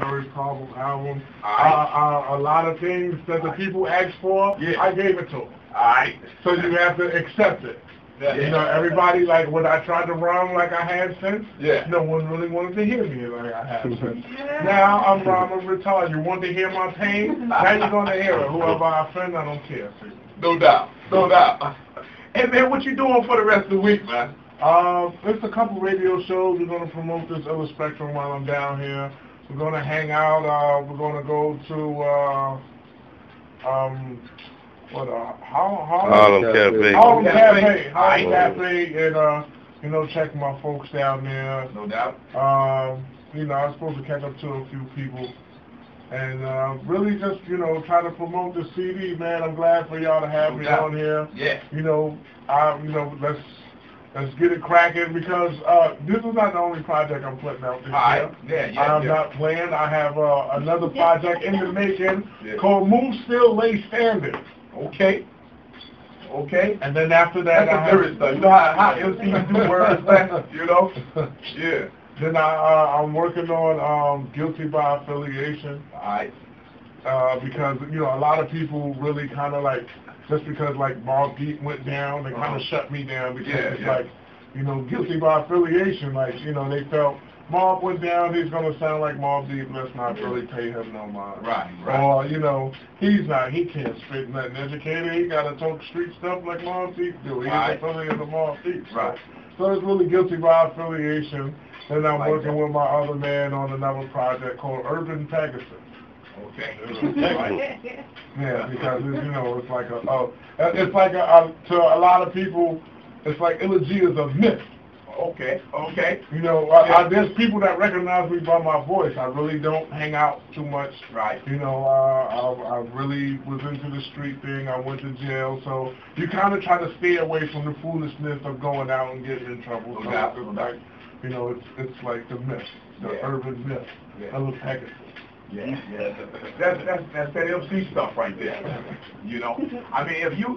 very problem album. Alright. A lot of things that the people asked for, Yeah. I gave it to them. Alright. So you have to accept it. Yeah. You know, everybody, like, when I tried to rhyme like I had sense, Yeah. no one really wanted to hear me like I had sense. Yeah. Now I'm rhyming retarded. You want to hear my pain? Now you're going to hear it. Whoever I offend, I don't care. No doubt. No doubt. Hey, man, what you doing for the rest of the week, man? There's a couple radio shows. We're going to promote this Illa Spectrum while I'm down here. We're going to hang out. We're going to go to, Harlem Cafe. Harlem Cafe, and, you know, check my folks down there. No doubt. You know, I was supposed to catch up to a few people. And really just, you know, try to promote the CD, man. I'm glad for y'all to have me on here. Yeah. You know, let's get it cracking, because this is not the only project I'm putting out this year. I'm not playing. I have another project in the making called Move Still, Lay Standing. Okay. Okay. And then after that, that's the lyrics stuff. You know how MCs do words, man, you know? Yeah. Then I'm working on Guilty by Affiliation. Alright. Because, you know, a lot of people really kind of like, just because like Mobb Deep went down, they kind of shut me down, because it's like, you know, Guilty by Affiliation, like, you know, they felt Mobb went down, he's going to sound like Mobb Deep, let's not really pay him no mind. Right. Or, you know, he can't spit nothing educated, he got to talk street stuff like Mobb Deep do. He's affiliated with Mobb Deep. Right. So it's really Guilty by Affiliation. And I'm working with my other man on another project called Urban Pegasus. Okay. Yeah, because you know, it's like to a lot of people, it's like Illa G is a myth. Okay. You know, there's people that recognize me by my voice. I really don't hang out too much. Right. You know, I really was into the street thing. I went to jail, so you kind of try to stay away from the foolishness of going out and getting in trouble. No doubt. You know, it's like the myth, the urban myth, Illa Pegasus. Yeah. That's that MC stuff right there. You know, I mean, if you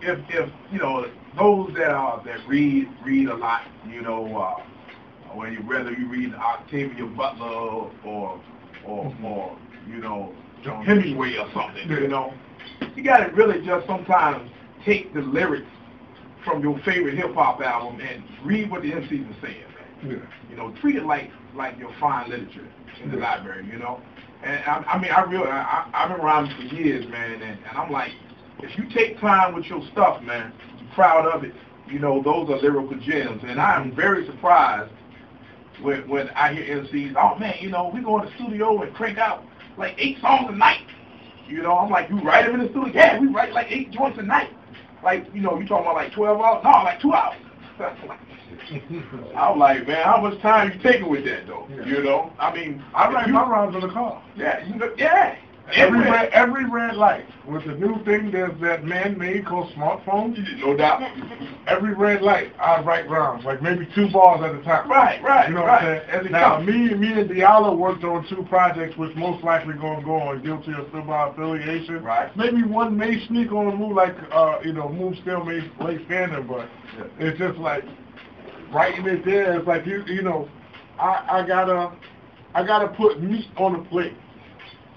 know, those that read a lot, you know, whether you read Octavia Butler or you know, Hemingway or something, you know, you got to really just sometimes take the lyrics from your favorite hip hop album and read what the MCs are saying. Yeah. You know, treat it like your fine literature in the library, you know. And I mean, I've been around for years, man, and I'm like, if you take time with your stuff, man, you're proud of it, you know, those are lyrical gems. And I am very surprised when I hear MCs, oh man, you know, we go in the studio and crank out like 8 songs a night. You know, I'm like, you write them in the studio? Yeah, we write like 8 joints a night. Like, you know, you talking about like 12 hours? No, like 2 hours. I'm like, man, how much time you taking with that, though? Yeah. You know, I mean, I write my rhymes in the car. Yeah. Every red light. With the new thing, there's that man-made called smartphone. No doubt. Every red light, I write rhymes, like maybe 2 bars at a time. Right. You know what I'm saying? Now, me and Diallo worked on 2 projects, which most likely going to go on Guilty or Still by Affiliation. Right. Maybe one may sneak on a move like, you know, Move Still may lay standing, but it's just like, writing it there, it's like, you know, I gotta put meat on the plate.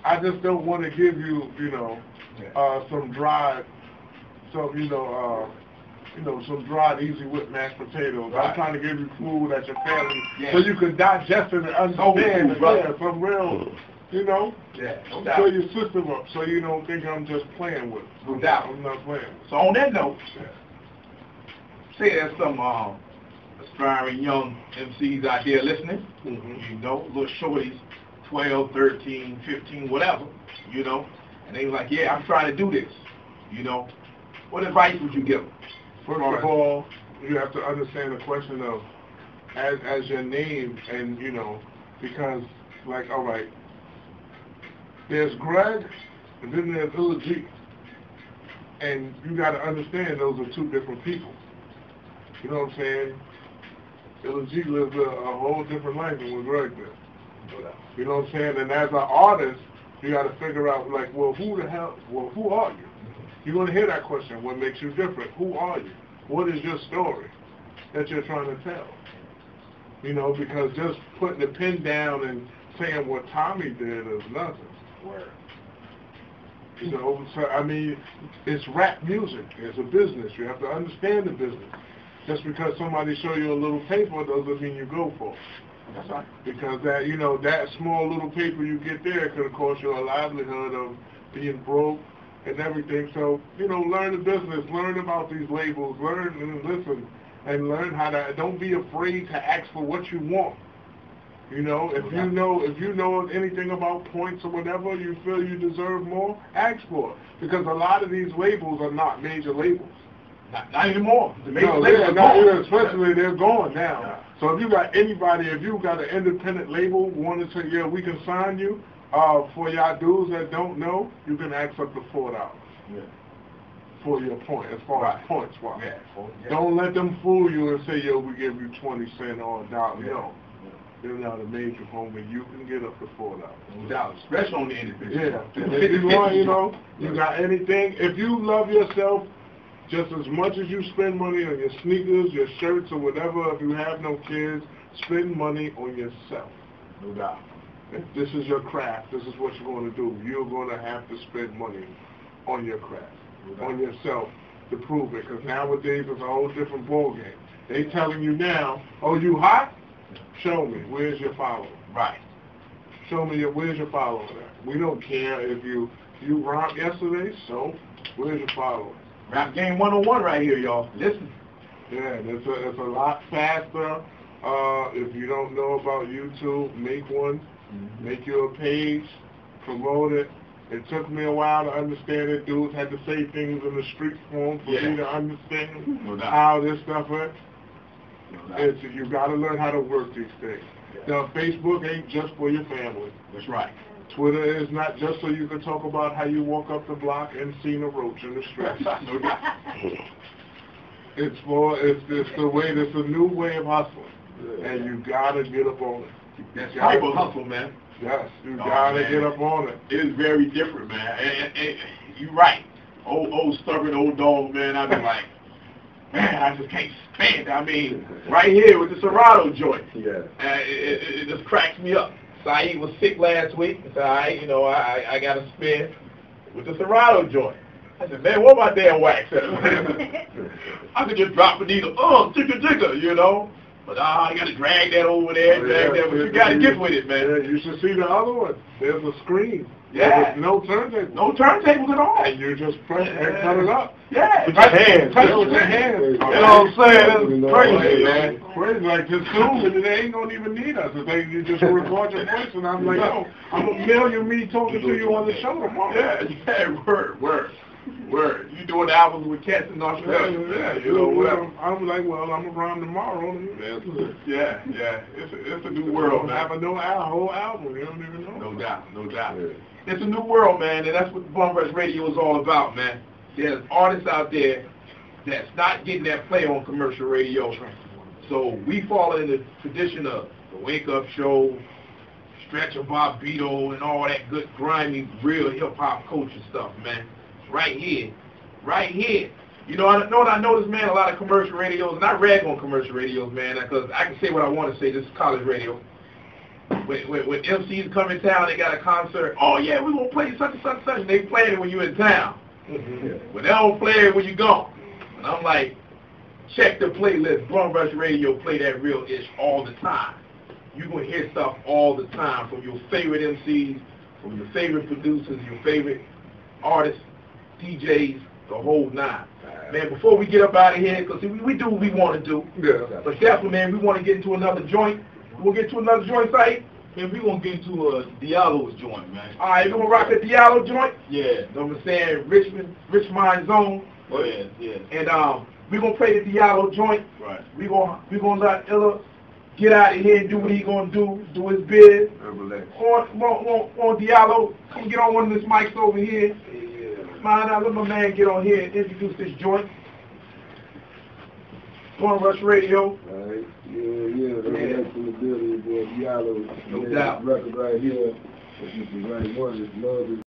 I just don't want to give you, you know, some dried, some dried easy whipped mashed potatoes. I'm trying to give you food that your family, so you can digest it and understand some real, you know, fill your system up, so you don't think I'm just playing with it. No doubt. I'm not playing. So on that note, say there's some aspiring young MCs out there listening, you know, little shorties, 12, 13, 15, whatever, you know, and they like, yeah, I'm trying to do this, you know. What advice would you give them? First of all, you have to understand the question of as your name, and, you know, because, like, all right, there's Greg, and then there's Illa G. And you got to understand those are 2 different people. You know what I'm saying? Illa G lives a whole different life than what Greg did. You know what I'm saying? And as an artist, you got to figure out, like, who are you? You're going to hear that question. What makes you different? Who are you? What is your story that you're trying to tell? You know, because just putting the pen down and saying what Tommy did is nothing. Word. You know, so I mean, it's rap music. It's a business. You have to understand the business. Just because somebody show you a little paper doesn't mean you go for it. That's right. Because that, you know, that small little paper you get there could have cost you a livelihood of being broke and everything. So, you know, learn the business, learn about these labels, learn and listen, and learn how to. Don't be afraid to ask for what you want. You know, if you know anything about points or whatever, you feel you deserve more, ask for it. Because a lot of these labels are not major labels. Not anymore. The major No, labels not are even, especially they're gone now. Yeah. So if you got anybody, if you got an independent label wanting to say, yeah, we can sign you, for y'all dudes that don't know, you can ask up to $4 for your point, as far as points wise. Yeah. Don't let them fool you and say, yo, we give you 20 cents or $1. Yeah. No. They're not a major homie. You can get up to $4. No doubt, especially on the independent. Yeah. If you want, you know, you got anything. If you love yourself just as much as you spend money on your sneakers, your shirts, or whatever, if you have no kids, spend money on yourself. No doubt. If this is your craft, this is what you're going to do. You're going to have to spend money on your craft, on yourself, to prove it. Because nowadays it's a whole different ballgame. They telling you now, oh, you hot? Show me. Where's your follower? Right. Show me where's your follower at? We don't care if you romped yesterday, so where's your follower? Rap game 101 right here, y'all. Listen. Yeah, it's a lot faster. If you don't know about YouTube, make one. Make your page, promote it. It took me a while to understand it. Dudes had to say things in the street form for me to understand how this stuff is. You got to learn how to work these things. Now, Facebook ain't just for your family. That's right. Twitter is not just so you can talk about how you walk up the block and seen a roach in the street. No doubt. It's the way. It's a new way of hustling, and you gotta get up on it. That's type of hustle, man. Yes, you gotta get up on it. It is very different, man. And you're right. Old stubborn old dog, man. I be like, man, I just can't stand it. I mean, right here with the Serato joint. Yeah. It just cracks me up. Saeed was sick last week. I said, all right, you know, I got to spend with the Serato joint. I said, man, where my damn wax at? I could just drop a needle, ticka, you know. But I got to drag that over there, drag that. But you got to get with it, man. Yeah, you should see the other one. There's a screen. Yeah. There's no turntable. No turntables at all. And you just press and cut it up. Yeah. With your hands. Touch with your hands. You know what I'm saying? It's crazy, man. Crazy. Like this Zoom, and they ain't going to even need us. If you just record your voice, and I'm like, yo, I'm going to mail you me talking to you on the show tomorrow. Yeah, word. You doing albums with cats in Australia? Yeah, you know, whatever. I'm like, well, I'm around tomorrow. Yeah. It's a new world, man. Have a whole album. You don't even know. No doubt. Yeah. It's a new world, man, and that's what the Bum Rush Radio is all about, man. There's artists out there that's not getting that play on commercial radio. So we follow in the tradition of the Wake Up Show, Stretch of Bobito, and all that good, grimy, real hip-hop culture stuff, man. Right here. You know what I noticed, man? A lot of commercial radios, and I rag on commercial radios, man, because I can say what I want to say. This is college radio. When MCs come in town, they got a concert. Oh yeah, we're gonna play such and such and such. And they play it when you're in town. But they don't play it when you're gone. And I'm like, check the playlist. Bum Rush Radio play that real ish all the time. You're gonna hear stuff all the time from your favorite MCs, from your favorite producers, your favorite artists, DJs, the whole nine. Man, before we get up out of here, because we do what we want to do. Yeah. But definitely, man, we want to get into another joint. We'll get to another joint site. Man, we gonna get into a Diallo's joint, man. All right, we gonna rock the Diallo joint. Yeah. You know what I'm saying? Richmond zone. Yeah. And we gonna play the Diallo joint. Right. We gonna let Illa get out of here and do what he gonna do his biz. On Diallo, come get on one of these mics over here. Man, let my man get on here and introduce this joint. Bum Rush Radio. Alright, yeah, that's in the building, boy, Diallo. No doubt. Record right here. This is the right one. It's love.